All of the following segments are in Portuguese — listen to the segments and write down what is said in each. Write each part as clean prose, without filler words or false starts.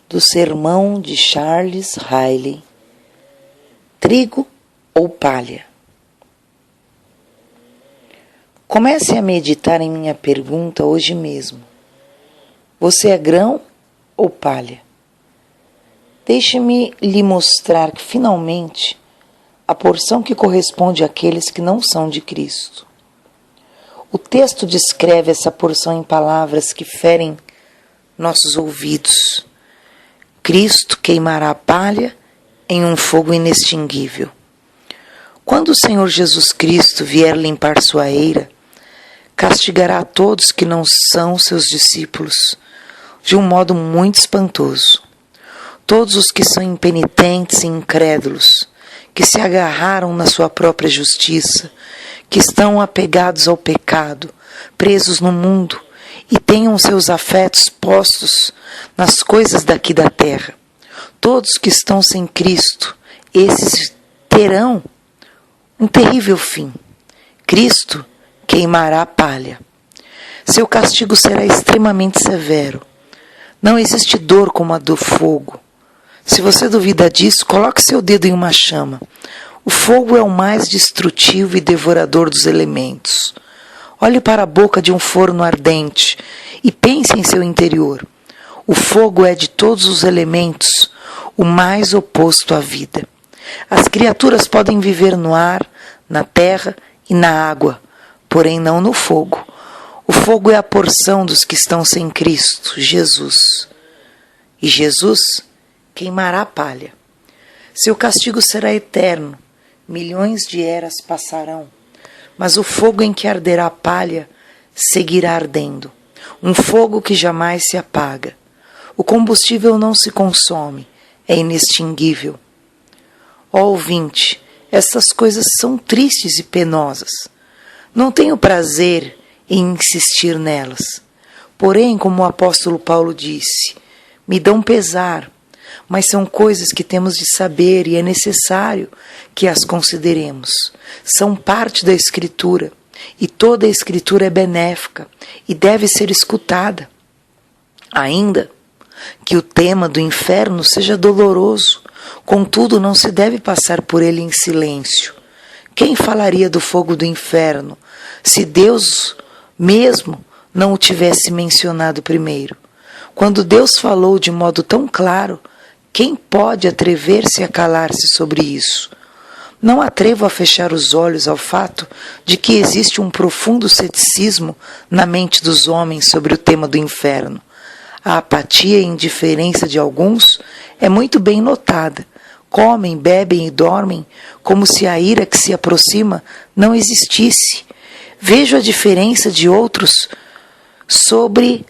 do sermão de Charles Riley, Trigo ou palha? Comece a meditar em minha pergunta hoje mesmo. Você é grão ou palha? Deixe-me lhe mostrar que, finalmente, a porção que corresponde àqueles que não são de Cristo. O texto descreve essa porção em palavras que ferem nossos ouvidos. Cristo queimará a palha em um fogo inextinguível. Quando o Senhor Jesus Cristo vier limpar sua eira, castigará a todos que não são seus discípulos, de um modo muito espantoso. Todos os que são impenitentes e incrédulos, que se agarraram na sua própria justiça, que estão apegados ao pecado, presos no mundo, e tenham seus afetos postos nas coisas daqui da terra. Todos que estão sem Cristo, esses terão um terrível fim. Cristo queimará a palha. Seu castigo será extremamente severo. Não existe dor como a do fogo. Se você duvida disso, coloque seu dedo em uma chama. O fogo é o mais destrutivo e devorador dos elementos. Olhe para a boca de um forno ardente e pense em seu interior. O fogo é de todos os elementos o mais oposto à vida. As criaturas podem viver no ar, na terra e na água, porém não no fogo. O fogo é a porção dos que estão sem Cristo, Jesus. E Jesus queimará a palha. Seu castigo será eterno. Milhões de eras passarão, mas o fogo em que arderá a palha seguirá ardendo. Um fogo que jamais se apaga. O combustível não se consome, é inextinguível. Ó ouvinte, essas coisas são tristes e penosas. Não tenho prazer em insistir nelas. Porém, como o apóstolo Paulo disse, me dão pesar, mas são coisas que temos de saber e é necessário que as consideremos. São parte da Escritura, e toda a Escritura é benéfica e deve ser escutada. Ainda que o tema do inferno seja doloroso, contudo não se deve passar por ele em silêncio. Quem falaria do fogo do inferno se Deus mesmo não o tivesse mencionado primeiro? Quando Deus falou de modo tão claro, quem pode atrever-se a calar-se sobre isso? Não atrevo a fechar os olhos ao fato de que existe um profundo ceticismo na mente dos homens sobre o tema do inferno. A apatia e indiferença de alguns é muito bem notada. Comem, bebem e dormem como se a ira que se aproxima não existisse. Vejo a diferença de outros sobre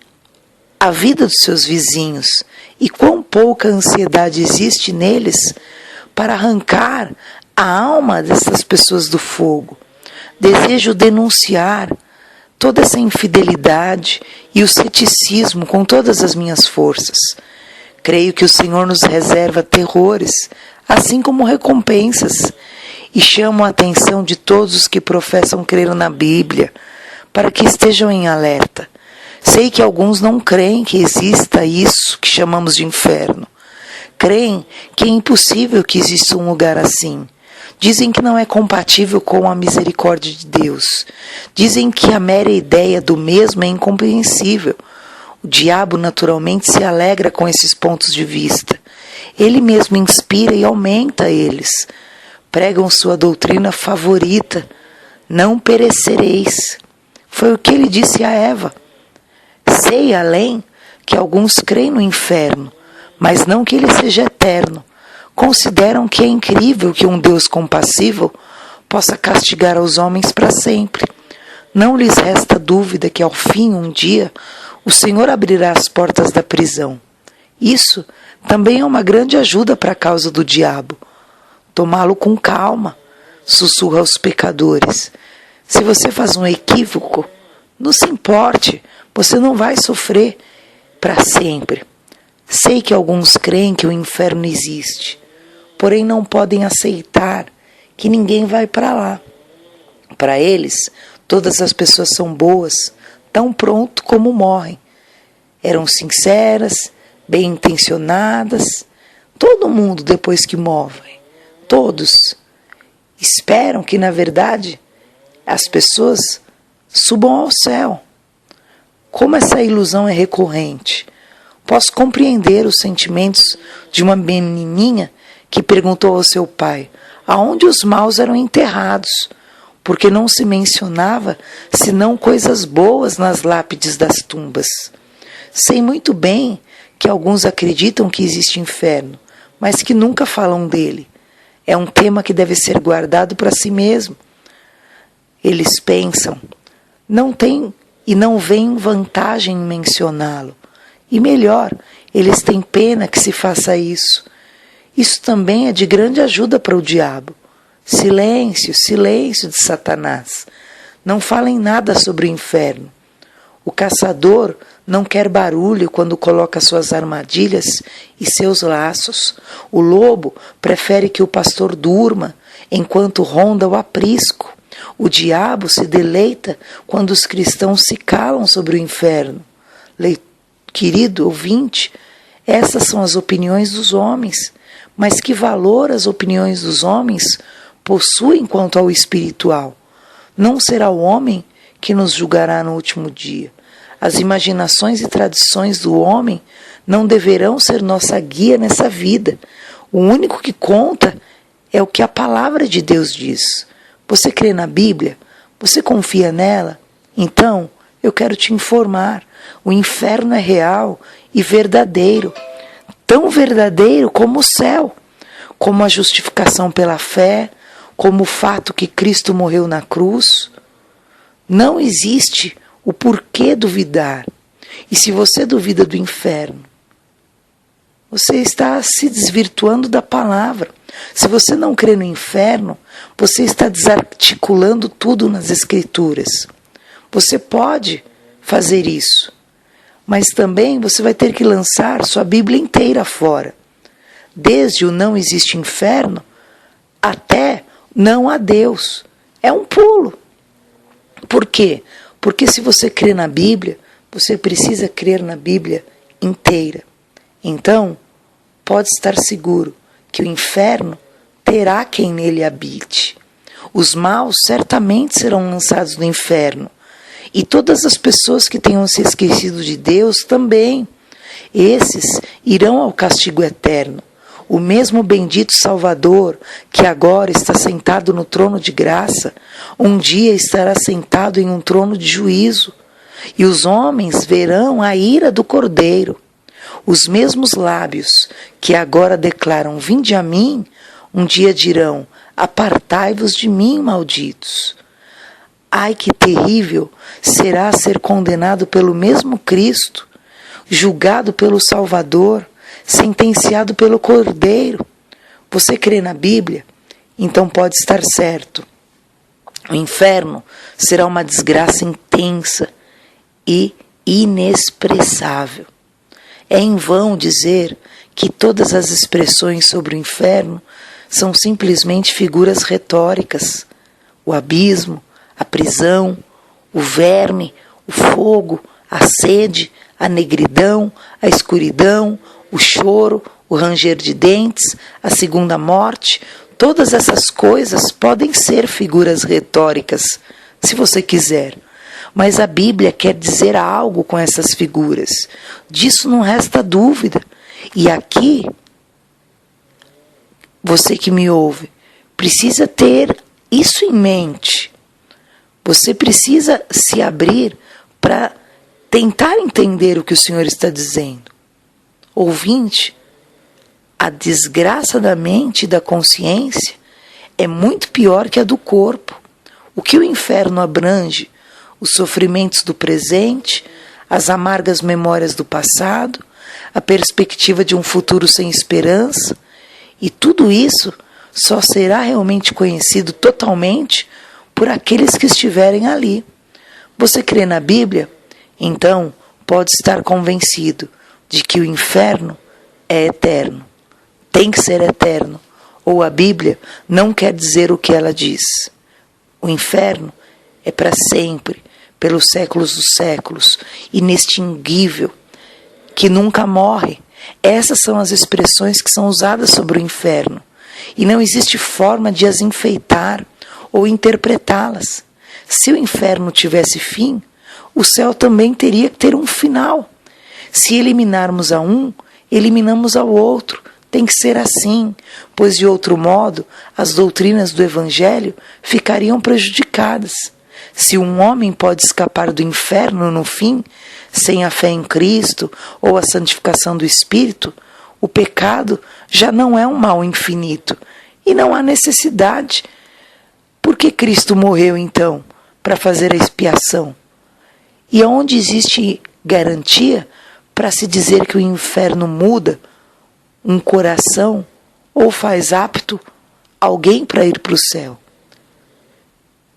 a vida dos seus vizinhos e quão pouca ansiedade existe neles para arrancar a alma dessas pessoas do fogo. Desejo denunciar toda essa infidelidade e o ceticismo com todas as minhas forças. Creio que o Senhor nos reserva terrores, assim como recompensas, e chamo a atenção de todos os que professam crer na Bíblia, para que estejam em alerta. Sei que alguns não creem que exista isso que chamamos de inferno. Creem que é impossível que exista um lugar assim. Dizem que não é compatível com a misericórdia de Deus. Dizem que a mera ideia do mesmo é incompreensível. O diabo naturalmente se alegra com esses pontos de vista. Ele mesmo inspira e aumenta eles. Pregam sua doutrina favorita. Não perecereis. Foi o que ele disse a Eva. Sei, além, que alguns creem no inferno, mas não que ele seja eterno. Consideram que é incrível que um Deus compassivo possa castigar os homens para sempre. Não lhes resta dúvida que, ao fim, um dia, o Senhor abrirá as portas da prisão. Isso também é uma grande ajuda para a causa do diabo. Tomá-lo com calma, sussurra aos pecadores. Se você faz um equívoco, não se importe, você não vai sofrer para sempre. Sei que alguns creem que o inferno existe, porém não podem aceitar que ninguém vai para lá. Para eles, todas as pessoas são boas, tão pronto como morrem. Eram sinceras, bem intencionadas. Todo mundo, depois que morre, todos esperam que, na verdade, as pessoas subam ao céu. Como essa ilusão é recorrente, posso compreender os sentimentos de uma menininha que perguntou ao seu pai aonde os maus eram enterrados, porque não se mencionava senão coisas boas nas lápides das tumbas. Sei muito bem que alguns acreditam que existe inferno, mas que nunca falam dele. É um tema que deve ser guardado para si mesmo. Eles pensam, não tem e não veem vantagem em mencioná-lo. E melhor, eles têm pena que se faça isso. Isso também é de grande ajuda para o diabo. Silêncio, silêncio de Satanás. Não falem nada sobre o inferno. O caçador não quer barulho quando coloca suas armadilhas e seus laços. O lobo prefere que o pastor durma enquanto ronda o aprisco. O diabo se deleita quando os cristãos se calam sobre o inferno. Querido ouvinte, essas são as opiniões dos homens, mas que valor as opiniões dos homens possuem quanto ao espiritual? Não será o homem que nos julgará no último dia. As imaginações e tradições do homem não deverão ser nossa guia nessa vida. O único que conta é o que a palavra de Deus diz. Você crê na Bíblia? Você confia nela? Então, eu quero te informar. O inferno é real e verdadeiro. Tão verdadeiro como o céu. Como a justificação pela fé. Como o fato que Cristo morreu na cruz. Não existe o porquê duvidar. E se você duvida do inferno, você está se desvirtuando da palavra. Se você não crê no inferno, você está desarticulando tudo nas Escrituras. Você pode fazer isso, mas também você vai ter que lançar sua Bíblia inteira fora. Desde o não existe inferno até não há Deus. É um pulo. Por quê? Porque se você crê na Bíblia, você precisa crer na Bíblia inteira. Então, pode estar seguro que o inferno terá quem nele habite. Os maus certamente serão lançados no inferno. E todas as pessoas que tenham se esquecido de Deus também. Esses irão ao castigo eterno. O mesmo bendito Salvador, que agora está sentado no trono de graça, um dia estará sentado em um trono de juízo, e os homens verão a ira do Cordeiro. Os mesmos lábios que agora declaram: vinde a mim, um dia dirão: apartai-vos de mim, malditos. Ai, que terrível será ser condenado pelo mesmo Cristo, julgado pelo Salvador, sentenciado pelo Cordeiro. Você crê na Bíblia? Então pode estar certo. O inferno será uma desgraça intensa e inexpressável. É em vão dizer que todas as expressões sobre o inferno são simplesmente figuras retóricas. O abismo, a prisão, o verme, o fogo, a sede, a negridão, a escuridão, o choro, o ranger de dentes, a segunda morte, todas essas coisas podem ser figuras retóricas, se você quiser. Mas a Bíblia quer dizer algo com essas figuras. Disso não resta dúvida. E aqui, você que me ouve, precisa ter isso em mente. Você precisa se abrir para tentar entender o que o Senhor está dizendo. Ouvinte, a desgraça da mente e da consciência é muito pior que a do corpo. O que o inferno abrange? Os sofrimentos do presente, as amargas memórias do passado, a perspectiva de um futuro sem esperança, e tudo isso só será realmente conhecido totalmente por aqueles que estiverem ali. Você crê na Bíblia? Então pode estar convencido de que o inferno é eterno. Tem que ser eterno, ou a Bíblia não quer dizer o que ela diz. O inferno é para sempre, pelos séculos dos séculos, inextinguível, que nunca morre. Essas são as expressões que são usadas sobre o inferno, e não existe forma de as enfeitar ou interpretá-las. Se o inferno tivesse fim, o céu também teria que ter um final. Se eliminarmos a um, eliminamos ao outro. Tem que ser assim, pois de outro modo as doutrinas do Evangelho ficariam prejudicadas. Se um homem pode escapar do inferno no fim, sem a fé em Cristo ou a santificação do Espírito, o pecado já não é um mal infinito e não há necessidade. Por que Cristo morreu então? Para fazer a expiação. E onde existe garantia para se dizer que o inferno muda um coração ou faz apto alguém para ir para o céu?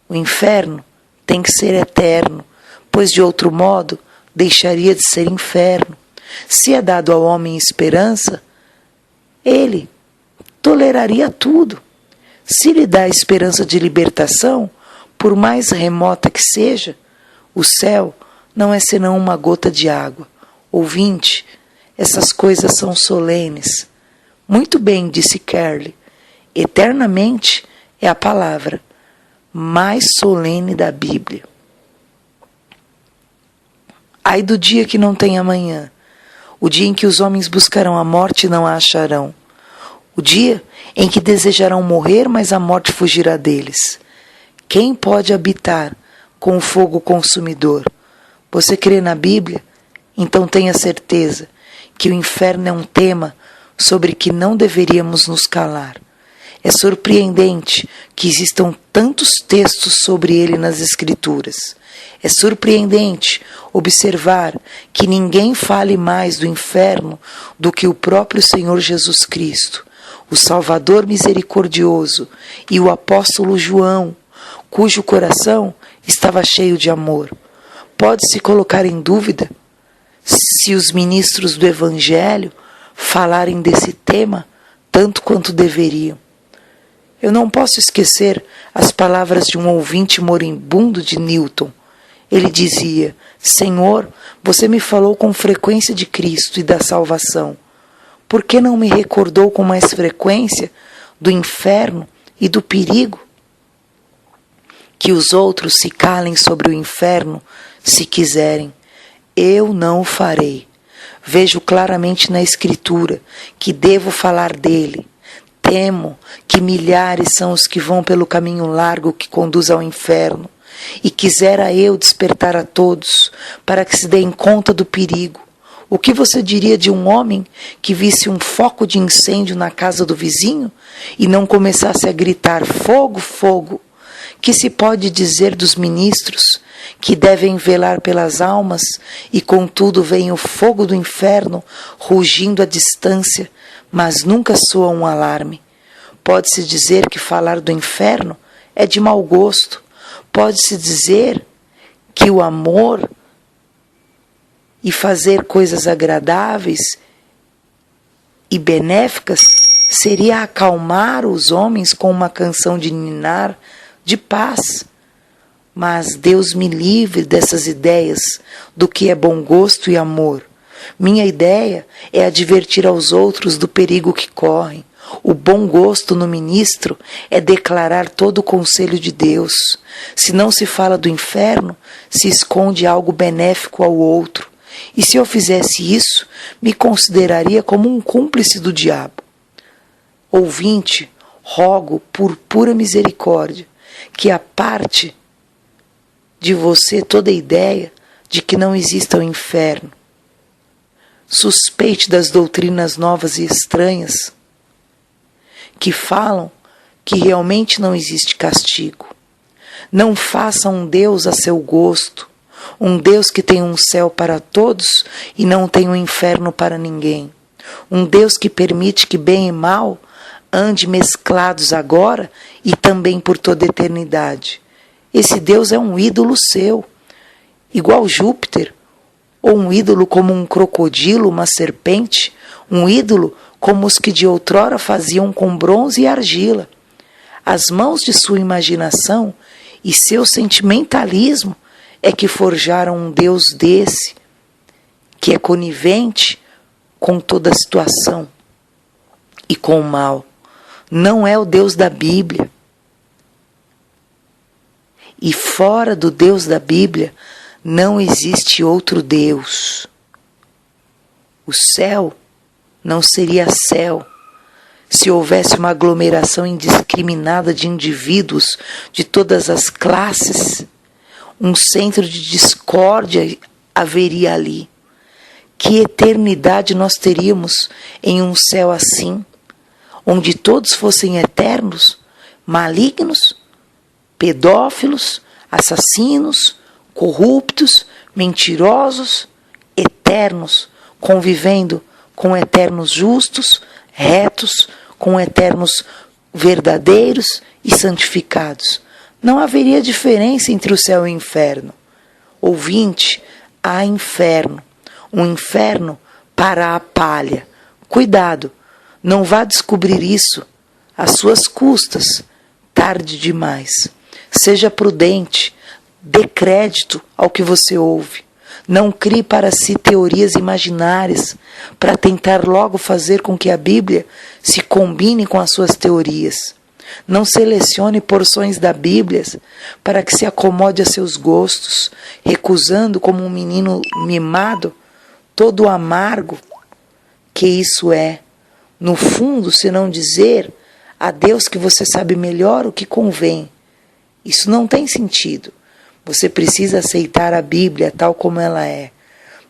O inferno tem que ser eterno, pois de outro modo deixaria de ser inferno. Se é dado ao homem esperança, ele toleraria tudo. Se lhe dá a esperança de libertação, por mais remota que seja, o céu não é senão uma gota de água. Ouvinte, essas coisas são solenes. Muito bem, disse Carly, eternamente é a palavra mais solene da Bíblia. Ai do dia que não tem amanhã, o dia em que os homens buscarão a morte e não a acharão, o dia em que desejarão morrer, mas a morte fugirá deles. Quem pode habitar com o fogo consumidor? Você crê na Bíblia? Então tenha certeza que o inferno é um tema sobre que não deveríamos nos calar. É surpreendente que existam tantos textos sobre ele nas Escrituras. É surpreendente observar que ninguém fale mais do inferno do que o próprio Senhor Jesus Cristo, o Salvador misericordioso, e o apóstolo João, cujo coração estava cheio de amor. Pode-se colocar em dúvida se os ministros do Evangelho falarem desse tema tanto quanto deveriam. Eu não posso esquecer as palavras de um ouvinte moribundo de Newton. Ele dizia: Senhor, você me falou com frequência de Cristo e da salvação. Por que não me recordou com mais frequência do inferno e do perigo? Que os outros se calem sobre o inferno, se quiserem. Eu não o farei. Vejo claramente na Escritura que devo falar dele. Temo que milhares são os que vão pelo caminho largo que conduz ao inferno, e quisera eu despertar a todos para que se deem conta do perigo. O que você diria de um homem que visse um foco de incêndio na casa do vizinho e não começasse a gritar: fogo, fogo? Que se pode dizer dos ministros que devem velar pelas almas e contudo vem o fogo do inferno rugindo à distância, mas nunca soa um alarme? Pode-se dizer que falar do inferno é de mau gosto. Pode-se dizer que o amor e fazer coisas agradáveis e benéficas seria acalmar os homens com uma canção de ninar de paz. Mas Deus me livre dessas ideias do que é bom gosto e amor. Minha ideia é advertir aos outros do perigo que correm. O bom gosto no ministro é declarar todo o conselho de Deus. Se não se fala do inferno, se esconde algo benéfico ao outro. E se eu fizesse isso, me consideraria como um cúmplice do diabo. Ouvinte, rogo por pura misericórdia que aparte de você toda a ideia de que não exista o inferno. Suspeite das doutrinas novas e estranhas que falam que realmente não existe castigo. Não faça um Deus a seu gosto, um Deus que tem um céu para todos e não tem um inferno para ninguém. Um Deus que permite que bem e mal ande mesclados agora e também por toda a eternidade. Esse Deus é um ídolo seu, igual Júpiter, ou um ídolo como um crocodilo, uma serpente, um ídolo como os que de outrora faziam com bronze e argila. As mãos de sua imaginação e seu sentimentalismo é que forjaram um Deus desse, que é conivente com toda a situação e com o mal. Não é o Deus da Bíblia. E fora do Deus da Bíblia não existe outro Deus. O céu não seria céu se houvesse uma aglomeração indiscriminada de indivíduos de todas as classes. Um centro de discórdia haveria ali. Que eternidade nós teríamos em um céu assim, onde todos fossem eternos, malignos, pedófilos, assassinos, corruptos, mentirosos, eternos, convivendo com eternos justos, retos, com eternos verdadeiros e santificados. Não haveria diferença entre o céu e o inferno. Ouvinte, há inferno. Um inferno para a palha. Cuidado, não vá descobrir isso às suas custas, tarde demais. Seja prudente, dê crédito ao que você ouve. Não crie para si teorias imaginárias para tentar logo fazer com que a Bíblia se combine com as suas teorias. Não selecione porções da Bíblia para que se acomode a seus gostos, recusando como um menino mimado todo o amargo que isso é. No fundo, se não dizer a Deus que você sabe melhor o que convém. Isso não tem sentido. Você precisa aceitar a Bíblia tal como ela é.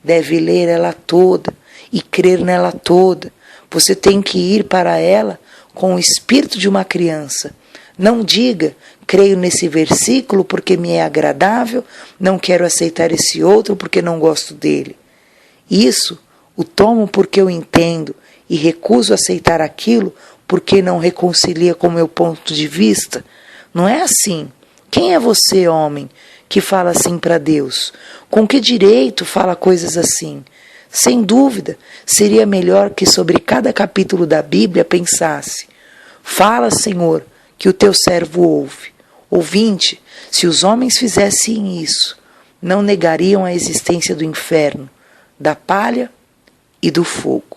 Deve ler ela toda e crer nela toda. Você tem que ir para ela com o espírito de uma criança. Não diga, creio nesse versículo porque me é agradável, não quero aceitar esse outro porque não gosto dele. Isso o tomo porque eu entendo e recuso aceitar aquilo porque não reconcilia com o meu ponto de vista. Não é assim. Quem é você, homem, que fala assim para Deus? Com que direito fala coisas assim? Sem dúvida, seria melhor que sobre cada capítulo da Bíblia pensasse: fala, Senhor, que o teu servo ouve. Ouvinte, se os homens fizessem isso, não negariam a existência do inferno, da palha e do fogo.